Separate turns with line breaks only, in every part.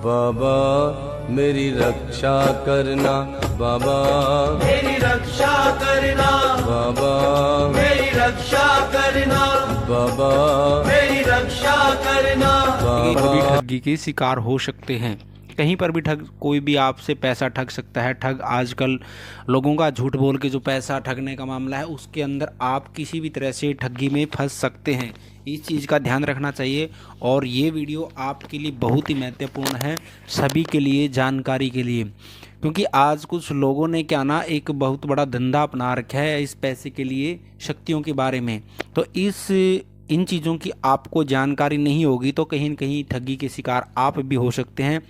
बाबा मेरी रक्षा करना, बाबा
मेरी रक्षा करना,
बाबा
मेरी रक्षा करना,
बाबा
मेरी रक्षा करना।
कहीं पर भी
बाबा
ठगी के शिकार हो सकते हैं। कहीं पर भी कोई भी आपसे पैसा ठग सकता है। ठग आजकल लोगों का झूठ बोल के जो पैसा ठगने का मामला है, उसके अंदर आप किसी भी तरह से ठगी में फंस सकते हैं। इस चीज़ का ध्यान रखना चाहिए और ये वीडियो आपके लिए बहुत ही महत्वपूर्ण है, सभी के लिए जानकारी के लिए। क्योंकि आज कुछ लोगों ने क्या ना एक बहुत बड़ा धंधा अपना रखा है इस पैसे के लिए, शक्तियों के बारे में। तो इन चीज़ों की आपको जानकारी नहीं होगी तो कहीं न कहीं ठगी के शिकार आप भी हो सकते हैं,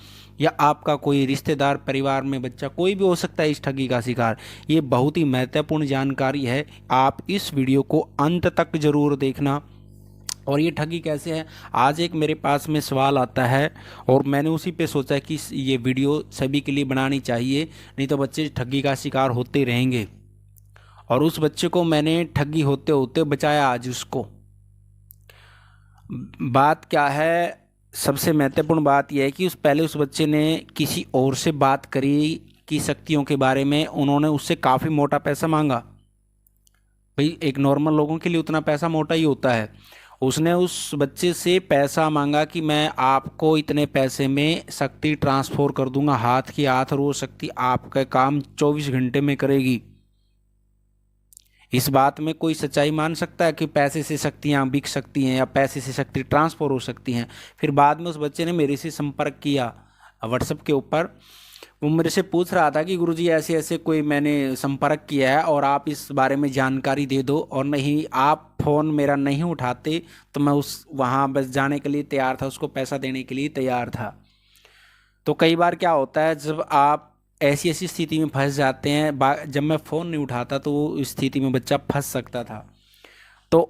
या आपका कोई रिश्तेदार, परिवार में बच्चा, कोई भी हो सकता है इस ठगी का शिकार। ये बहुत ही महत्वपूर्ण जानकारी है, आप इस वीडियो को अंत तक ज़रूर देखना। और ये ठगी कैसे है, आज एक मेरे पास में सवाल आता है और मैंने उसी पे सोचा कि ये वीडियो सभी के लिए बनानी चाहिए, नहीं तो बच्चे ठगी का शिकार होते रहेंगे। और उस बच्चे को मैंने ठगी होते होते बचाया आज उसको। बात क्या है, सबसे महत्वपूर्ण बात यह है कि पहले उस बच्चे ने किसी और से बात करी कि शक्तियों के बारे में, उन्होंने उससे काफ़ी मोटा पैसा मांगा। भाई एक नॉर्मल लोगों के लिए उतना पैसा मोटा ही होता है। उसने उस बच्चे से पैसा मांगा कि मैं आपको इतने पैसे में शक्ति ट्रांसफर कर दूंगा, हाथ की हाथ, और वो शक्ति आपका काम 24 घंटे में करेगी। इस बात में कोई सच्चाई मान सकता है कि पैसे से शक्तियाँ बिक सकती हैं या पैसे से शक्ति ट्रांसफर हो सकती हैं? फिर बाद में उस बच्चे ने मेरे से संपर्क किया व्हाट्सएप के ऊपर। वो मेरे से पूछ रहा था कि गुरुजी ऐसे ऐसे कोई मैंने संपर्क किया है और आप इस बारे में जानकारी दे दो, और नहीं आप फ़ोन मेरा नहीं उठाते तो मैं वहाँ बस जाने के लिए तैयार था, उसको पैसा देने के लिए तैयार था। तो कई बार क्या होता है, जब आप ऐसी ऐसी स्थिति में फंस जाते हैं, जब मैं फ़ोन नहीं उठाता तो उस स्थिति में बच्चा फंस सकता था। तो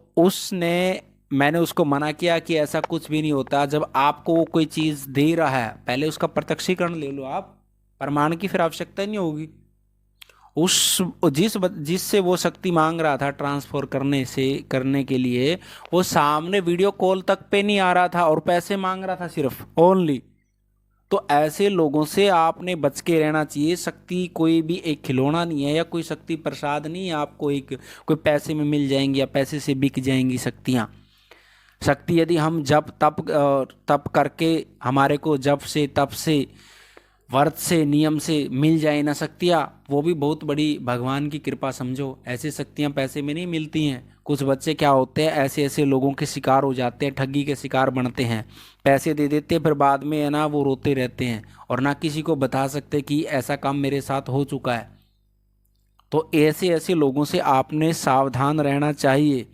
मैंने उसको मना किया कि ऐसा कुछ भी नहीं होता। जब आपको वो कोई चीज़ दे रहा है, पहले उसका प्रत्यक्षीकरण ले लो आप, प्रमाण की फिर आवश्यकता नहीं होगी। जिससे वो शक्ति मांग रहा था ट्रांसफर करने के लिए, वो सामने वीडियो कॉल तक पे नहीं आ रहा था और पैसे मांग रहा था सिर्फ ओनली। तो ऐसे लोगों से आपने बच के रहना चाहिए। शक्ति कोई भी एक खिलौना नहीं है या कोई शक्ति प्रसाद नहीं है आपको कोई पैसे में मिल जाएंगी या पैसे से बिक जाएंगी शक्तियाँ। शक्ति यदि हम जब तप करके हमारे को जब से तप से व्रत से नियम से मिल जाए ना शक्तियाँ, वो भी बहुत बड़ी भगवान की कृपा समझो। ऐसी शक्तियाँ पैसे में नहीं मिलती हैं। कुछ बच्चे क्या होते हैं, ऐसे ऐसे लोगों के शिकार हो जाते हैं, ठगी के शिकार बनते हैं। पैसे दे देते हैं, फिर बाद में है ना वो रोते रहते हैं और ना किसी को बता सकते कि ऐसा काम मेरे साथ हो चुका है। तो ऐसे ऐसे लोगों से आपने सावधान रहना चाहिए,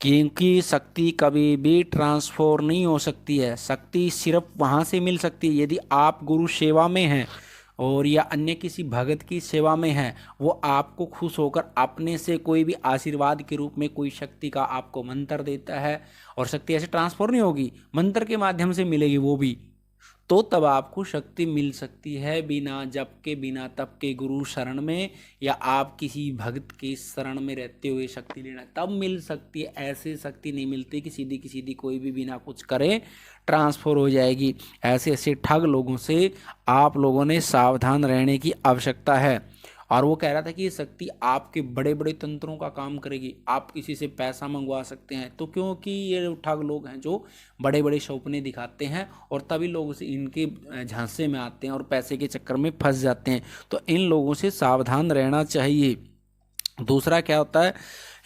क्योंकि शक्ति कभी भी ट्रांसफर नहीं हो सकती है। शक्ति सिर्फ वहाँ से मिल सकती है यदि आप गुरु सेवा में हैं और या अन्य किसी भगत की सेवा में हैं। वो आपको खुश होकर अपने से कोई भी आशीर्वाद के रूप में कोई शक्ति का आपको मंत्र देता है, और शक्ति ऐसे ट्रांसफर नहीं होगी, मंत्र के माध्यम से मिलेगी वो भी। तो तब आपको शक्ति मिल सकती है बिना जप के, बिना तप के, गुरु शरण में या आप किसी भक्त के शरण में रहते हुए शक्ति लेना, तब मिल सकती है। ऐसे शक्ति नहीं मिलती कि सीधी की सीधी कोई भी बिना कुछ करे ट्रांसफर हो जाएगी। ऐसे ऐसे ठग लोगों से आप लोगों ने सावधान रहने की आवश्यकता है। और वो कह रहा था कि ये शक्ति आपके बड़े बड़े तंत्रों का काम करेगी, आप किसी से पैसा मंगवा सकते हैं। तो क्योंकि ये ठग लोग हैं जो बड़े बड़े सपने दिखाते हैं और तभी लोग इनके झांसे में आते हैं और पैसे के चक्कर में फंस जाते हैं। तो इन लोगों से सावधान रहना चाहिए। दूसरा क्या होता है,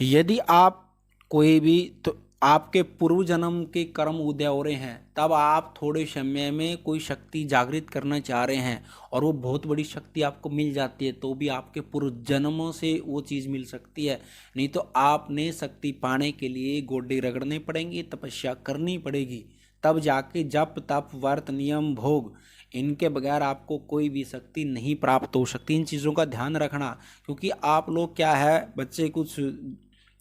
यदि आप कोई भी तो आपके पूर्व जन्म के कर्म उदय हो रहे हैं, तब आप थोड़े समय में कोई शक्ति जागृत करना चाह रहे हैं और वो बहुत बड़ी शक्ति आपको मिल जाती है, तो भी आपके पूर्व जन्मों से वो चीज़ मिल सकती है। नहीं तो आपने शक्ति पाने के लिए गोडे रगड़ने पड़ेंगे, तपस्या करनी पड़ेगी, तब जाके जप तप व्रत नियम भोग, इनके बगैर आपको कोई भी शक्ति नहीं प्राप्त हो सकती। इन चीज़ों का ध्यान रखना, क्योंकि आप लोग क्या है, बच्चे कुछ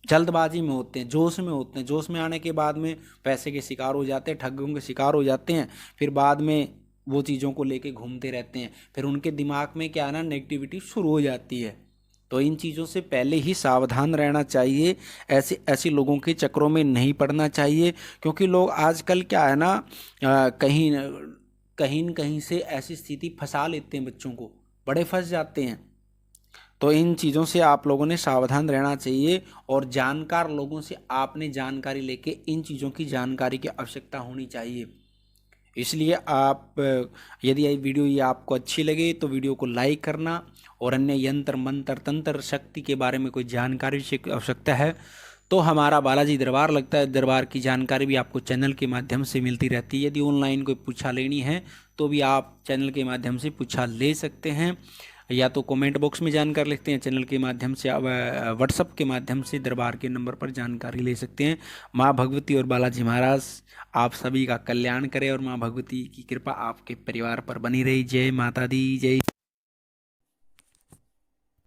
जल्दबाजी में होते हैं, जोश में होते हैं। जोश में आने के बाद में पैसे के शिकार हो जाते हैं, ठगों के शिकार हो जाते हैं। फिर बाद में वो चीज़ों को लेके घूमते रहते हैं, फिर उनके दिमाग में क्या है ना, नेगेटिविटी शुरू हो जाती है। तो इन चीज़ों से पहले ही सावधान रहना चाहिए, ऐसे लोगों के चक्रों में नहीं पड़ना चाहिए। क्योंकि लोग आजकल क्या है ना, कहीं कहीं न कहीं से ऐसी स्थिति फंसा लेते हैं, बच्चों को बड़े फंस जाते हैं। तो इन चीज़ों से आप लोगों ने सावधान रहना चाहिए और जानकार लोगों से आपने जानकारी लेके इन चीज़ों की जानकारी की आवश्यकता होनी चाहिए। इसलिए आप यदि ये वीडियो ये आपको अच्छी लगे तो वीडियो को लाइक करना, और अन्य यंत्र मंत्र तंत्र शक्ति के बारे में कोई जानकारी की आवश्यकता है तो हमारा बालाजी दरबार लगता है, दरबार की जानकारी भी आपको चैनल के माध्यम से मिलती रहती है। यदि ऑनलाइन कोई पूछा लेनी है तो भी आप चैनल के माध्यम से पूछा ले सकते हैं, या तो कमेंट बॉक्स में जानकारी लिखते हैं चैनल के माध्यम से, व्हाट्सअप के माध्यम से दरबार के नंबर पर जानकारी ले सकते हैं। माँ भगवती और बालाजी महाराज आप सभी का कल्याण करें और माँ भगवती की कृपा आपके परिवार पर बनी रही। जय माता दी, जय।